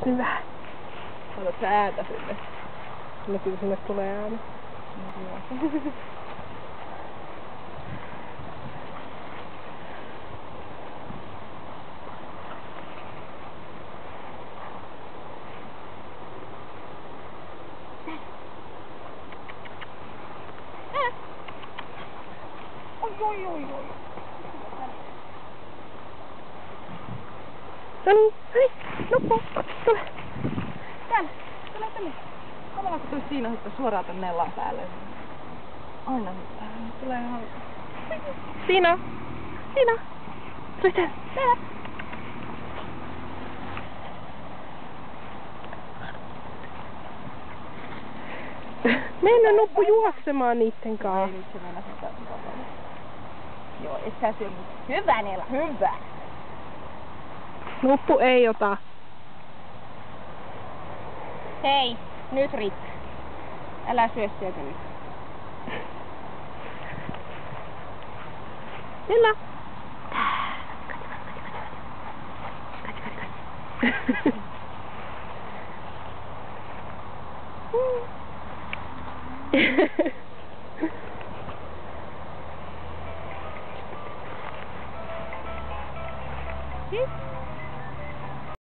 nyt vähän. Otat sä ääntä sinne? No kyllä sinne tulee ääni. Oi. Noniin, noppu, tule. Tule. Samalla kun tuossa siinä hyppää suoraan tän Nellan päälle. Aina hyppää. Tulee ihan... Siinä. Tule sen. Mennä noppu juoksemaan niitten kanssa. Ei nyt se mennä sitä. Joo, et sä syö mut. Hyvä Nella, hyvä! Noppu ei ota. Hei, nyt Rick. Älä syö sieltä nyt. Nella. Kati.